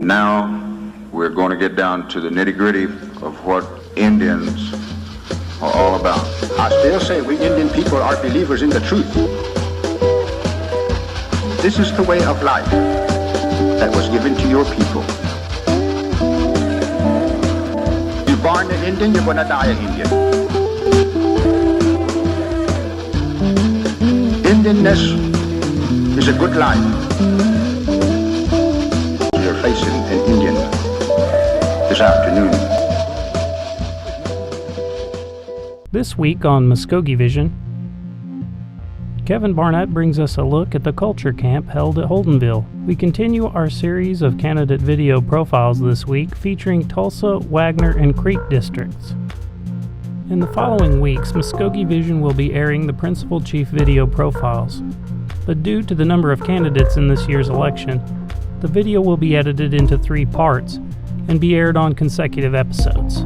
Now we're going to get down to the nitty-gritty of what Indians are all about. I still say we Indian people are believers in the truth. This is the way of life that was given to your people. You're born an Indian, you're going to die an Indian. Indianness is a good life. You're facing an Indian this afternoon. This week on Muskogee Vision, Kevin Barnett brings us a look at the culture camp held at Holdenville. We continue our series of candidate video profiles this week featuring Tulsa, Wagner, and Creek districts. In the following weeks, Muskogee Vision will be airing the Principal Chief video profiles, but due to the number of candidates in this year's election, the video will be edited into 3 parts and be aired on consecutive episodes.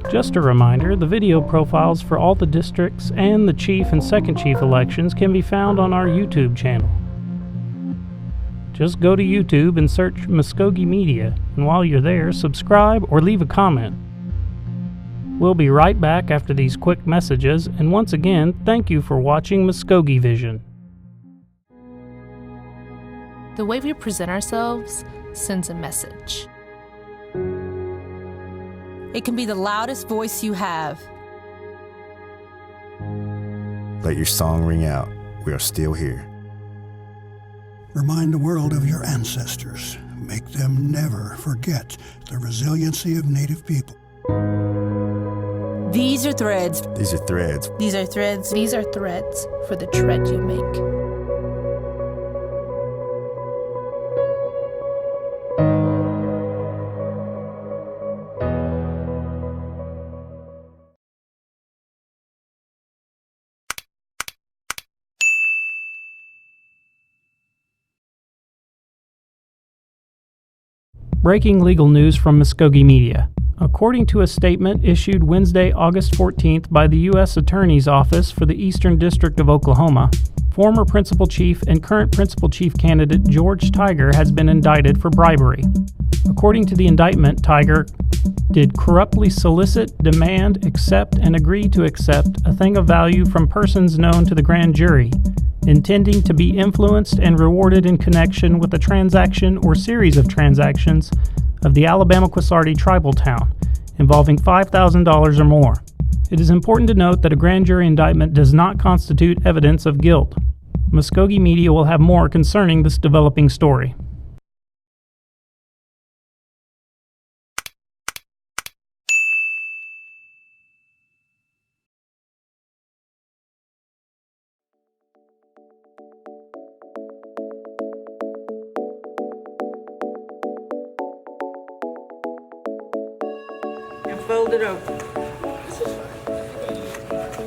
Just a reminder, the video profiles for all the districts and the chief and second chief elections can be found on our YouTube channel. Just go to YouTube and search Muskogee Media, and while you're there, subscribe or leave a comment. We'll be right back after these quick messages, and once again, thank you for watching Muskogee Vision. The way we present ourselves sends a message. It can be the loudest voice you have. Let your song ring out. We are still here. Remind the world of your ancestors. Make them never forget the resiliency of Native people. These are threads. These are threads. These are threads. These are threads for the tread you make. Breaking legal news from Muskogee Media. According to a statement issued Wednesday, August 14th by the U.S. Attorney's Office for the Eastern District of Oklahoma, former Principal Chief and current Principal Chief candidate George Tiger has been indicted for bribery. According to the indictment, Tiger did corruptly solicit, demand, accept, and agree to accept a thing of value from persons known to the grand jury, intending to be influenced and rewarded in connection with a transaction or series of transactions of the Alabama-Quisarty tribal town, involving $5,000 or more. It is important to note that a grand jury indictment does not constitute evidence of guilt. Muskogee Media will have more concerning this developing story. Fold it over.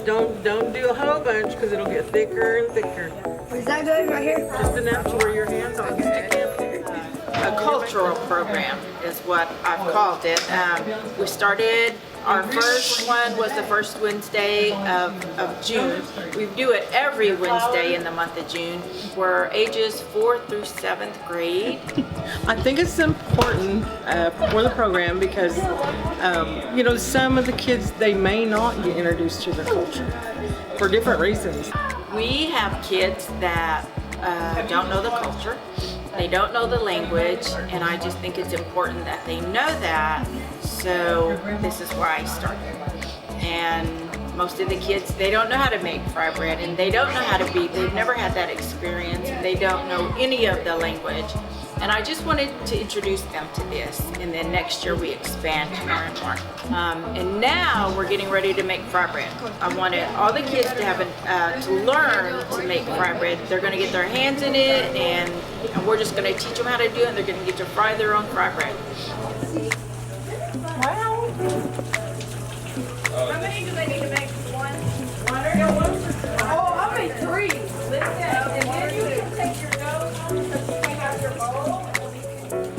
Don't do a whole bunch because it'll get thicker and thicker. Is that good right here? Just enough to where your hands aren't sticking. A cultural program is what I've called it. We started, our first one was the first Wednesday of June. We do it every Wednesday in the month of June. We're ages 4th through 7th grade. I think it's important for the program because, some of the kids, they may not get introduced to their culture for different reasons. We have kids that don't know the culture. They don't know the language, and I just think it's important that they know that, so this is where I started. And most of the kids, they don't know how to make fry bread, and they don't know how to they've never had that experience, and they don't know any of the language. And I just wanted to introduce them to this, and then next year we expand more and more. And now we're getting ready to make fry bread. I wanted all the kids to have to learn to make fry bread. They're going to get their hands in it, and we're just going to teach them how to do it, and they're going to get to fry their own fry bread. Wow. How many do they need to make? One or no? Oh, I'll make 3. And then you can take your dough home because you can have your bowl.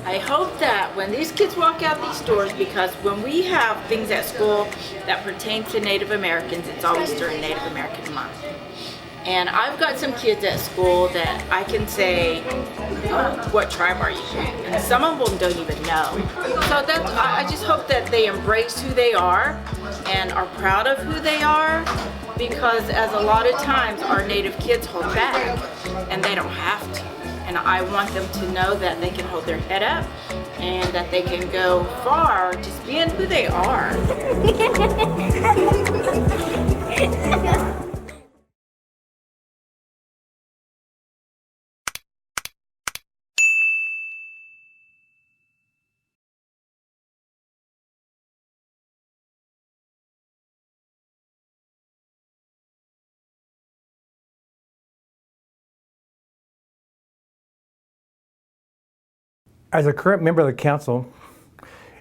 I hope that when these kids walk out these doors, because when we have things at school that pertain to Native Americans, it's always during Native American Month. And I've got some kids at school that I can say, what tribe are you? And some of them don't even know. So I just hope that they embrace who they are and are proud of who they are, because as a lot of times our Native kids hold back and they don't have to. And I want them to know that they can hold their head up and that they can go far just being who they are. As a current member of the council,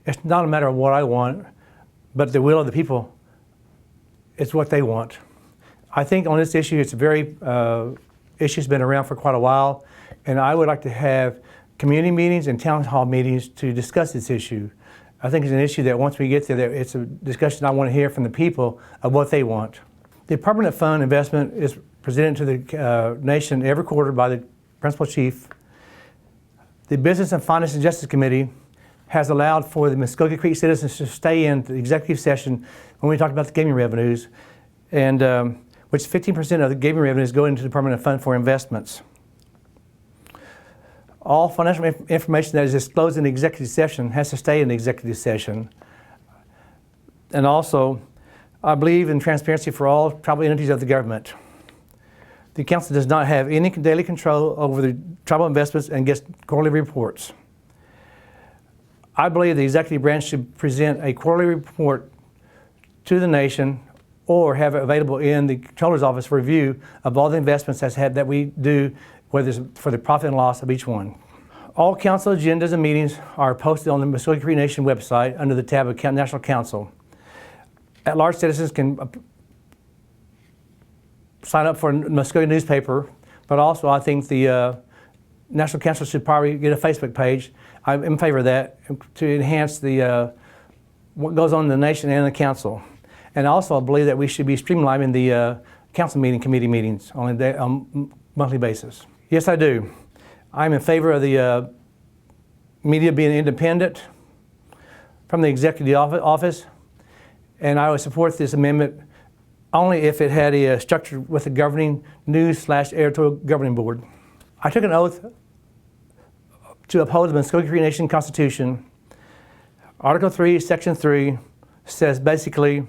it's not a matter of what I want, but the will of the people is what they want. I think on this issue, it's issue's been around for quite a while, and I would like to have community meetings and town hall meetings to discuss this issue. I think it's an issue that once we get there, it's a discussion I want to hear from the people of what they want. The permanent fund investment is presented to the nation every quarter by the principal chief. The Business and Finance and Justice Committee has allowed for the Muskogee Creek citizens to stay in the executive session when we talk about the gaming revenues, and which 15% of the gaming revenues go into the permanent fund for investments. All financial information that is disclosed in the executive session has to stay in the executive session. And also, I believe in transparency for all tribal entities of the government. The council does not have any daily control over the tribal investments and gets quarterly reports. I believe the executive branch should present a quarterly report to the nation or have it available in the Comptroller's office for review of all the investments that we do, whether it's for the profit and loss of each one. All council agendas and meetings are posted on the Muskogee Creek Nation website under the tab of National Council. At-large citizens can sign up for a Muskogee newspaper, but also I think the National Council should probably get a Facebook page. I'm in favor of that to enhance the what goes on in the nation and the council. And also I believe that we should be streamlining the council committee meetings on a monthly basis. Yes, I do. I'm in favor of the media being independent from the executive office, and I would support this amendment only if it had a structure with a governing news/editorial governing board. I took an oath to uphold the Muskogee Creek Nation Constitution. Article 3, Section 3 says basically,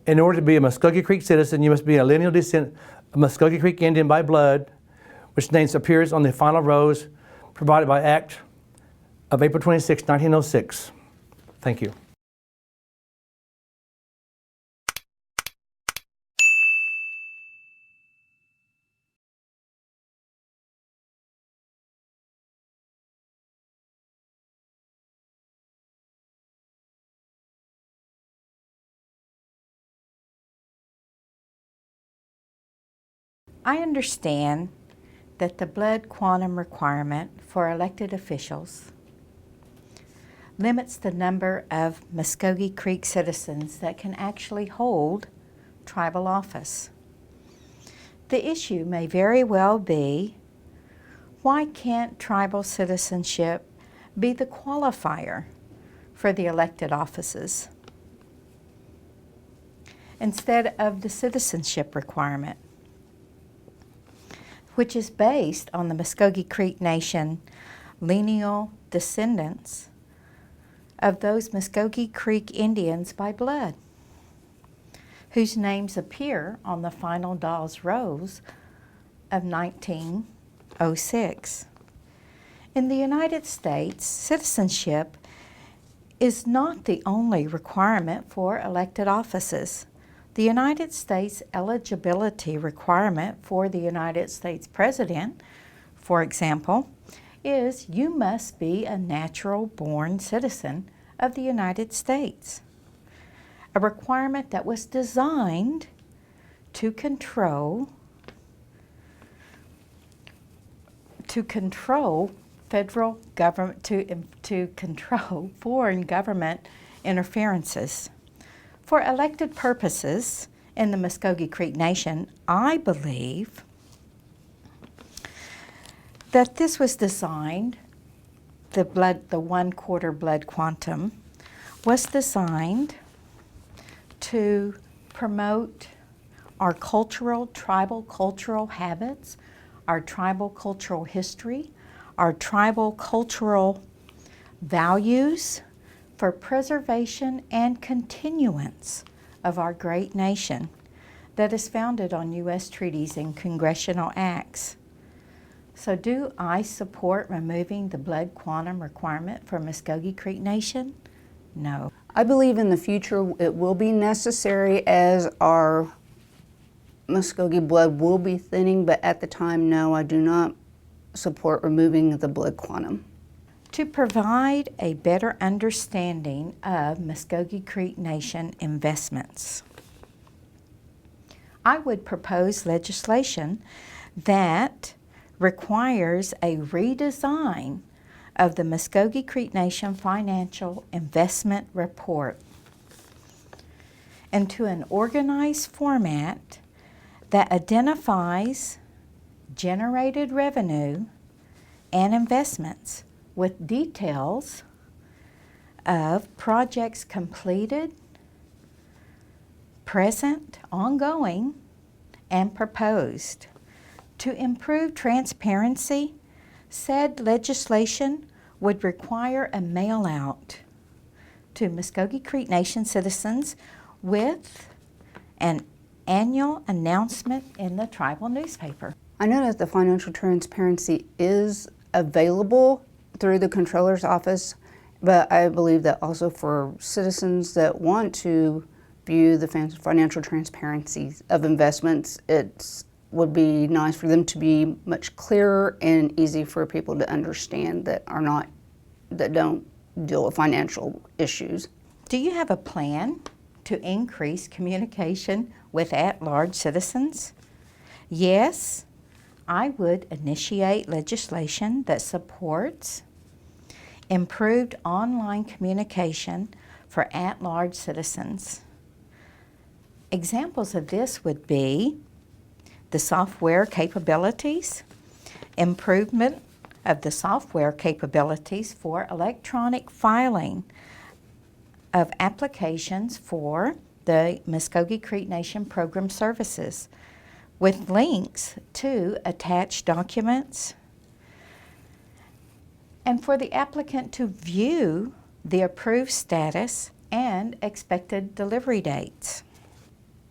in order to be a Muskogee Creek citizen, you must be a lineal descendant of Muskogee Creek Indian by blood, which name appears on the final rows provided by Act of April 26, 1906. Thank you. I understand that the blood quantum requirement for elected officials limits the number of Muskogee Creek citizens that can actually hold tribal office. The issue may very well be, why can't tribal citizenship be the qualifier for the elected offices instead of the citizenship requirement, which is based on the Muskogee Creek Nation lineal descendants of those Muskogee Creek Indians by blood, whose names appear on the final Dawes Rolls of 1906. In the United States, citizenship is not the only requirement for elected offices. The United States eligibility requirement for the United States President, for example, is you must be a natural-born citizen of the United States, a requirement that was designed to control federal government, to control foreign government interferences. For elected purposes, in the Muskogee Creek Nation, I believe that this was designed, the 1/4 blood quantum was designed to promote our tribal cultural habits, our tribal cultural history, our tribal cultural values for preservation and continuance of our great nation that is founded on U.S. treaties and congressional acts. So do I support removing the blood quantum requirement for Muskogee Creek Nation? No. I believe in the future it will be necessary as our Muskogee blood will be thinning, but at the time, no, I do not support removing the blood quantum. To provide a better understanding of Muskogee Creek Nation investments, I would propose legislation that requires a redesign of the Muskogee Creek Nation Financial Investment Report into an organized format that identifies generated revenue and investments with details of projects completed, present, ongoing, and proposed. To improve transparency, said legislation would require a mail-out to Muskogee Creek Nation citizens with an annual announcement in the tribal newspaper. I know that the financial transparency is available through the Comptroller's office, but I believe that also for citizens that want to view the financial transparency of investments, it would be nice for them to be much clearer and easy for people to understand that don't deal with financial issues. Do you have a plan to increase communication with at-large citizens? Yes, I would initiate legislation that supports improved online communication for at-large citizens. Examples of this would be the software capabilities, improvement of the software capabilities for electronic filing of applications for the Muskogee Creek Nation program services with links to attached documents, and for the applicant to view the approved status and expected delivery dates.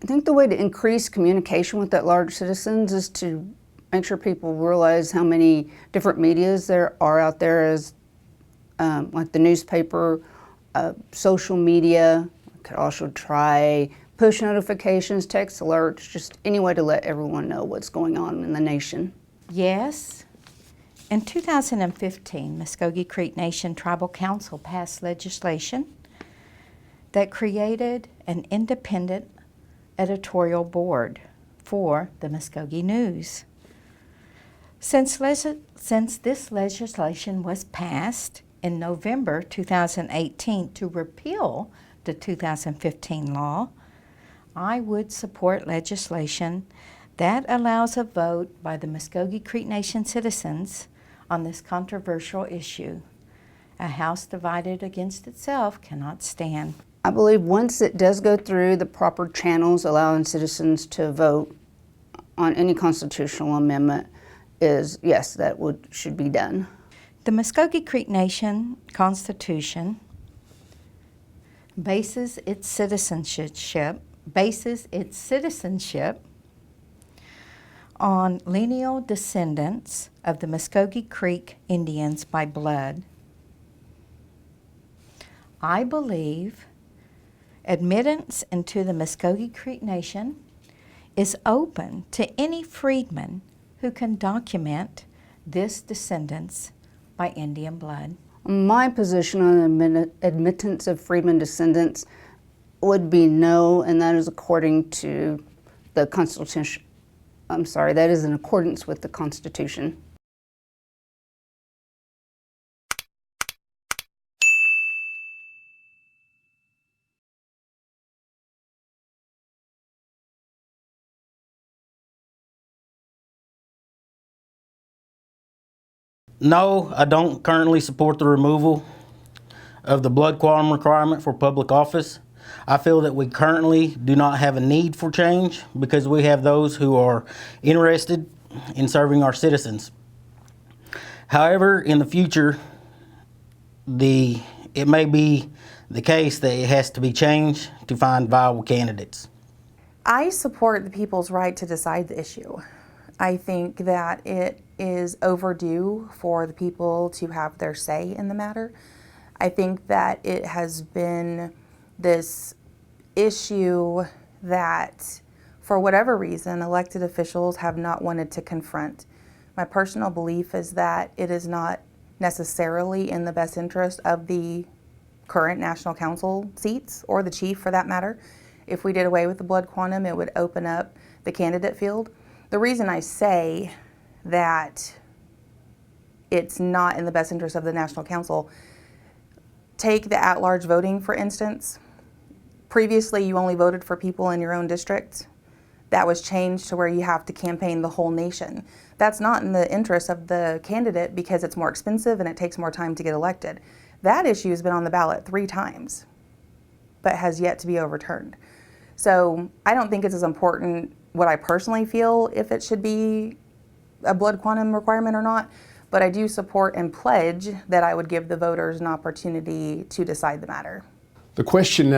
I think the way to increase communication with at-large citizens is to make sure people realize how many different medias there are out there, as like the newspaper, social media. We could also try push notifications, text alerts, just any way to let everyone know what's going on in the nation. Yes. In 2015, Muskogee Creek Nation Tribal Council passed legislation that created an independent editorial board for the Muskogee News. Since this legislation was passed in November 2018 to repeal the 2015 law, I would support legislation that allows a vote by the Muskogee Creek Nation citizens on this controversial issue. A house divided against itself cannot stand. I believe once it does go through the proper channels allowing citizens to vote on any constitutional amendment, yes, that should be done. The Muskogee Creek Nation Constitution bases its citizenship on lineal descendants of the Muskogee Creek Indians by blood. I believe admittance into the Muskogee Creek Nation is open to any freedman who can document this descendants by Indian blood. My position on admittance of freedmen descendants would be no, and that is according to the Constitution. That is in accordance with the Constitution. No, I don't currently support the removal of the blood quantum requirement for public office. I feel that we currently do not have a need for change because we have those who are interested in serving our citizens. However, in the future, it may be the case that it has to be changed to find viable candidates. I support the people's right to decide the issue. I think that it is overdue for the people to have their say in the matter. I think that it has been this issue that, for whatever reason, elected officials have not wanted to confront. My personal belief is that it is not necessarily in the best interest of the current National Council seats, or the chief for that matter. If we did away with the blood quantum, it would open up the candidate field. The reason I say that it's not in the best interest of the National Council, take the at-large voting, for instance. Previously, you only voted for people in your own district. That was changed to where you have to campaign the whole nation. That's not in the interest of the candidate because it's more expensive and it takes more time to get elected. That issue has been on the ballot 3 times, but has yet to be overturned. So I don't think it's as important what I personally feel if it should be a blood quantum requirement or not, but I do support and pledge that I would give the voters an opportunity to decide the matter. The question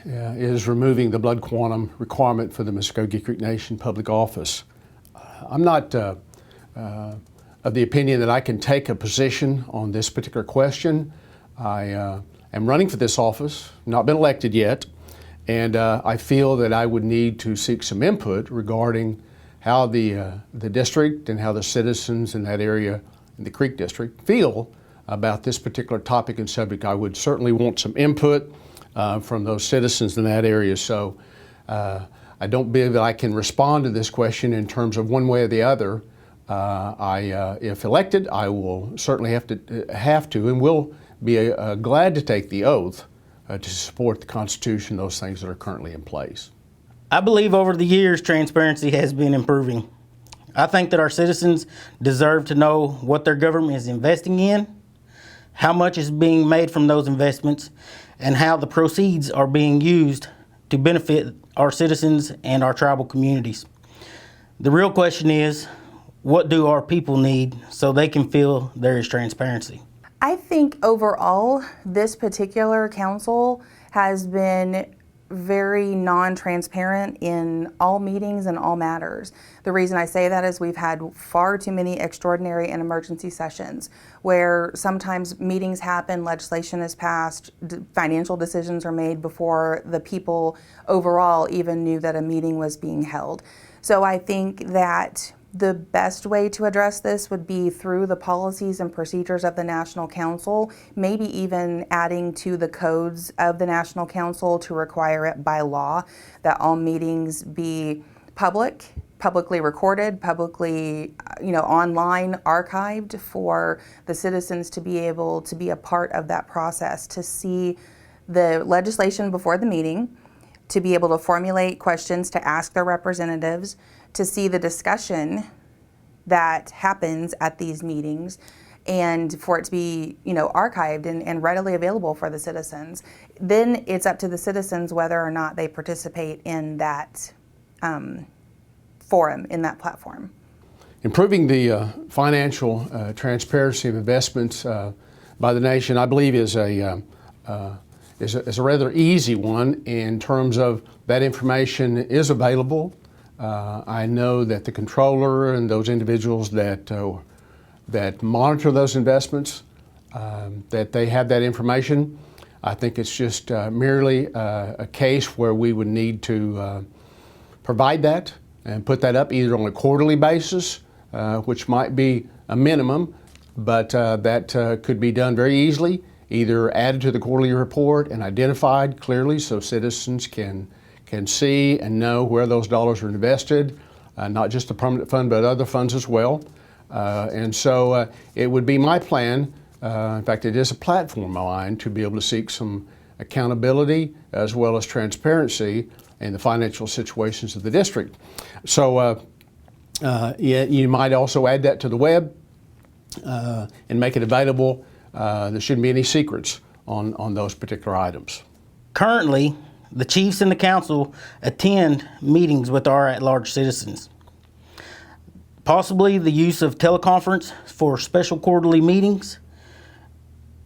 is removing the blood quantum requirement for the Muskogee Creek Nation public office. I'm not of the opinion that I can take a position on this particular question. I am running for this office, not been elected yet, and I feel that I would need to seek some input regarding how the district and how the citizens in that area, in the Creek District, feel about this particular topic and subject. I would certainly want some input from those citizens in that area. So I don't believe that I can respond to this question in terms of one way or the other. If elected, I will certainly have to and will be glad to take the oath to support the Constitution, those things that are currently in place. I believe over the years, transparency has been improving. I think that our citizens deserve to know what their government is investing in, how much is being made from those investments, and how the proceeds are being used to benefit our citizens and our tribal communities. The real question is, what do our people need so they can feel there is transparency? I think overall, this particular council has been very non-transparent in all meetings and all matters. The reason I say that is we've had far too many extraordinary and emergency sessions where sometimes meetings happen, legislation is passed, financial decisions are made before the people overall even knew that a meeting was being held. So I think that the best way to address this would be through the policies and procedures of the National Council, maybe even adding to the codes of the National Council to require it by law that all meetings be publicly recorded, publicly, online archived for the citizens to be able to be a part of that process, to see the legislation before the meeting, to be able to formulate questions to ask their representatives, to see the discussion that happens at these meetings, and for it to be, archived and readily available for the citizens. Then it's up to the citizens whether or not they participate in that forum, in that platform. Improving the financial transparency of investments by the nation, I believe, is a rather easy one in terms of that information is available. I know that the controller and those individuals that monitor those investments, that they have that information. I think it's just merely a case where we would need to provide that and put that up either on a quarterly basis, which might be a minimum, but that could be done very easily, either added to the quarterly report and identified clearly so citizens can see and know where those dollars are invested, not just the permanent fund, but other funds as well. And so it would be my plan, in fact it is a platform of mine, to be able to seek some accountability as well as transparency in the financial situations of the district. So you might also add that to the web, and make it available. There shouldn't be any secrets on those particular items. Currently, the chiefs and the council attend meetings with our at-large citizens. Possibly the use of teleconference for special quarterly meetings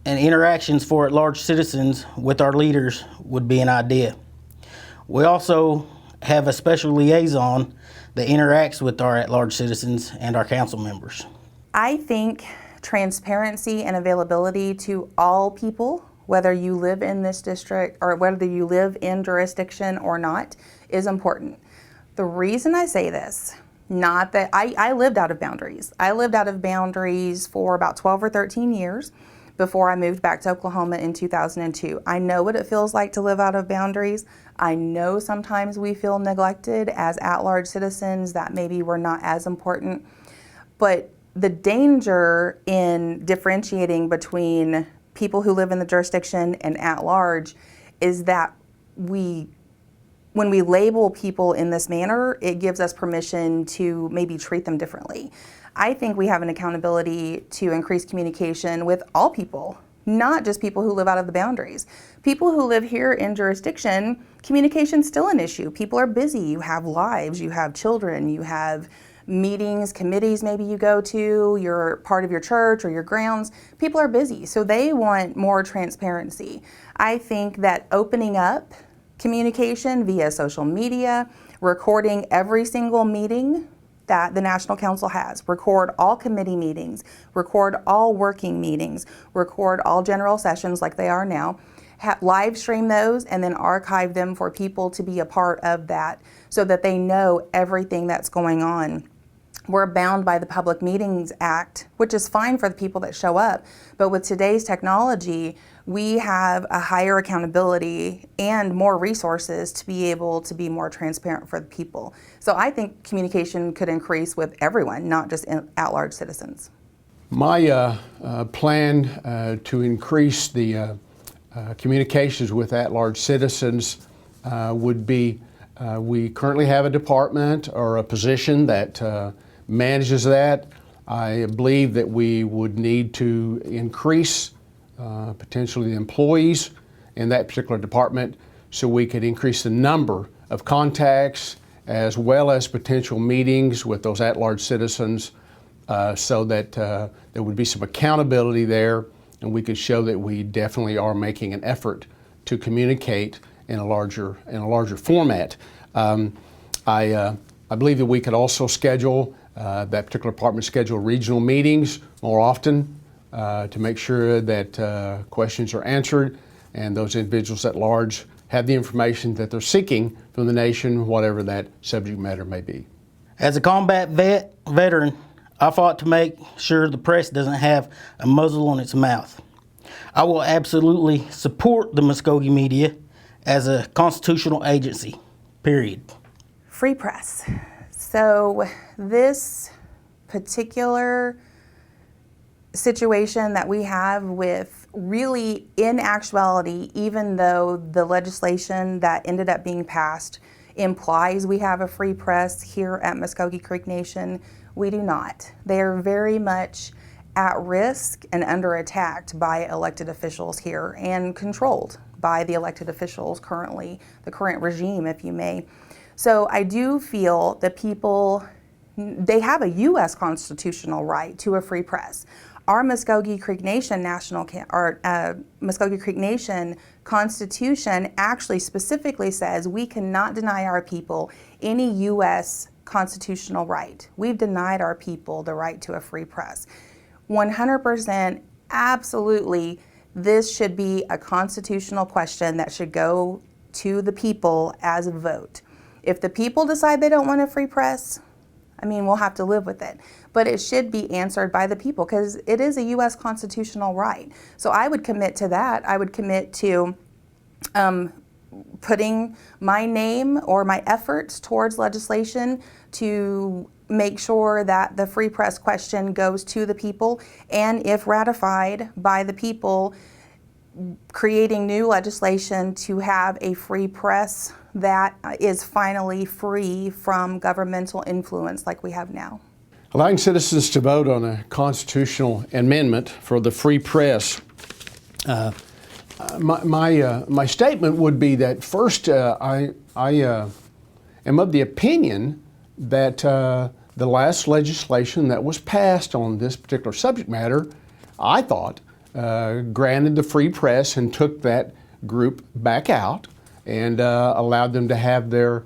and interactions for at-large citizens with our leaders would be an idea. We also have a special liaison that interacts with our at-large citizens and our council members. I think transparency and availability to all people, whether you live in this district or whether you live in jurisdiction or not, is important. The reason I say this, not that I lived out of boundaries. I lived out of boundaries for about 12 or 13 years before I moved back to Oklahoma in 2002. I know what it feels like to live out of boundaries. I know sometimes we feel neglected as at-large citizens, that maybe we're not as important. But the danger in differentiating between people who live in the jurisdiction and at-large is that when we label people in this manner, it gives us permission to maybe treat them differently. I think we have an accountability to increase communication with all people, not just people who live out of the boundaries. People who live here in jurisdiction, communication's still an issue. People are busy, you have lives, you have children, you have meetings, committees maybe you go to, you're part of your church or your grounds. People are busy, so they want more transparency. I think that opening up communication via social media, recording every single meeting that the National Council has, record all committee meetings, record all working meetings, record all general sessions like they are now, live stream those and then archive them for people to be a part of that so that they know everything that's going on. We're bound by the Public Meetings Act, which is fine for the people that show up, but with today's technology, we have a higher accountability and more resources to be able to be more transparent for the people. So I think communication could increase with everyone, not just at-large citizens. My plan to increase the communications with at-large citizens would be, we currently have a department or a position that manages that. I believe that we would need to increase potentially the employees in that particular department so we could increase the number of contacts as well as potential meetings with those at-large citizens so that there would be some accountability there and we could show that we definitely are making an effort to communicate in a larger format. I believe that we could also schedule, that particular department schedule regional meetings more often to make sure that questions are answered and those individuals at large have the information that they're seeking from the nation, whatever that subject matter may be. As a combat veteran, I fought to make sure the press doesn't have a muzzle on its mouth. I will absolutely support the Muskogee media as a constitutional agency, period. Free press. So this particular situation that we have with really, in actuality, even though the legislation that ended up being passed implies we have a free press here at Muskogee Creek Nation, we do not. They are very much at risk and under attack by elected officials here and controlled by the elected officials currently, the current regime, if you may. So I do feel that people, they have a U.S. constitutional right to a free press. Our Muskogee Creek Nation Muskogee Creek Nation Constitution actually specifically says we cannot deny our people any U.S. constitutional right. We've denied our people the right to a free press. 100%, absolutely, this should be a constitutional question that should go to the people as a vote. If the people decide they don't want a free press, I mean, we'll have to live with it. But it should be answered by the people because it is a U.S. constitutional right. So I would commit to that. I would commit to putting my name or my efforts towards legislation to make sure that the free press question goes to the people, and if ratified by the people, creating new legislation to have a free press that is finally free from governmental influence like we have now. Allowing citizens to vote on a constitutional amendment for the free press. My statement would be that first, I am of the opinion that the last legislation that was passed on this particular subject matter, I thought, granted the free press and took that group back out and allowed them to have their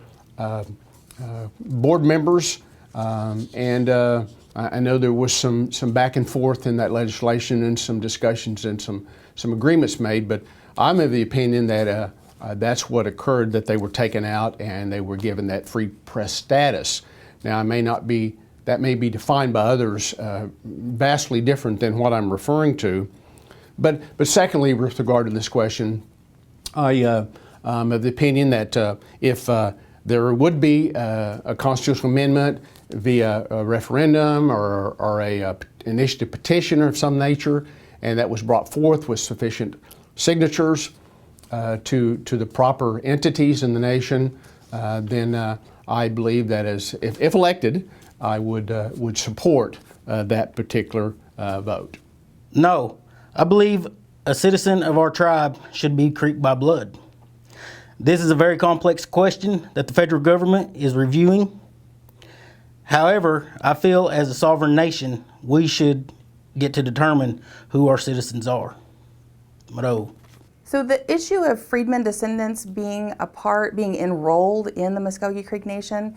board members. I know there was some back and forth in that legislation and some discussions and some agreements made, but I'm of the opinion that that's what occurred, that they were taken out and they were given that free press status. Now, that may be defined by others vastly different than what I'm referring to. But secondly, with regard to this question, I'm of the opinion that if there would be a constitutional amendment via a referendum or a initiative petition of some nature, and that was brought forth with sufficient signatures to the proper entities in the nation, then I believe that if elected, I would support that particular vote. No, I believe a citizen of our tribe should be Creek by blood. This is a very complex question that the federal government is reviewing. However, I feel as a sovereign nation, we should get to determine who our citizens are. Mado. So the issue of freedmen descendants being enrolled in the Muskogee Creek Nation,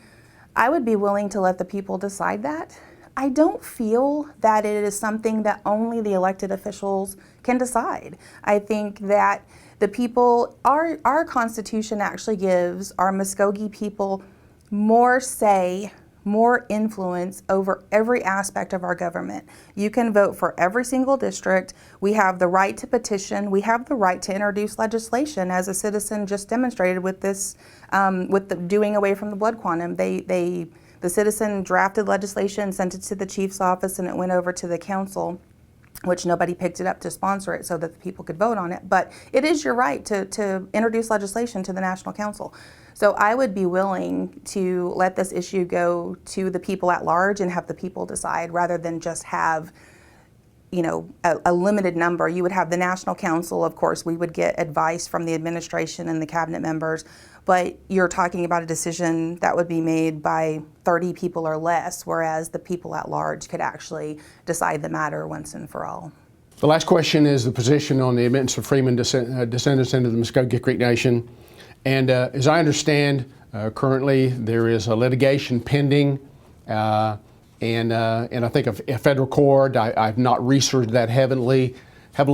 I would be willing to let the people decide that. I don't feel that it is something that only the elected officials can decide. I think that the people, our Constitution actually gives our Muskogee people more say, more influence over every aspect of our government. You can vote for every single district. We have the right to petition. We have the right to introduce legislation, as a citizen just demonstrated with this, with the doing away from the blood quantum. The citizen drafted legislation, sent it to the chief's office, and it went over to the council, which nobody picked it up to sponsor it so that the people could vote on it. But it is your right to introduce legislation to the National Council. So I would be willing to let this issue go to the people at large and have the people decide, rather than just have, you know, a limited number. You would have the National Council, of course, we would get advice from the administration and the cabinet members, but you're talking about a decision that would be made by 30 people or less, whereas the people at large could actually decide the matter once and for all. The last question is the position on the admittance of freemen descendants into the Muskogee Creek Nation. And as I understand, currently there is a litigation pending, and I think a federal court. I've not researched that heavily,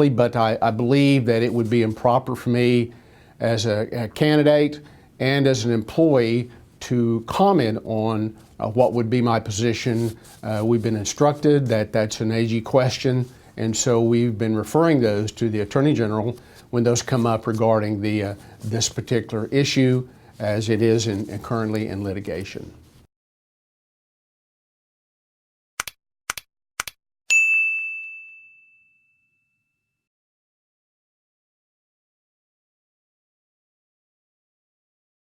but I believe that it would be improper for me as a candidate and as an employee to comment on what would be my position. We've been instructed that that's an AG question, and so we've been referring those to the Attorney General when those come up regarding this particular issue, as it is currently in litigation.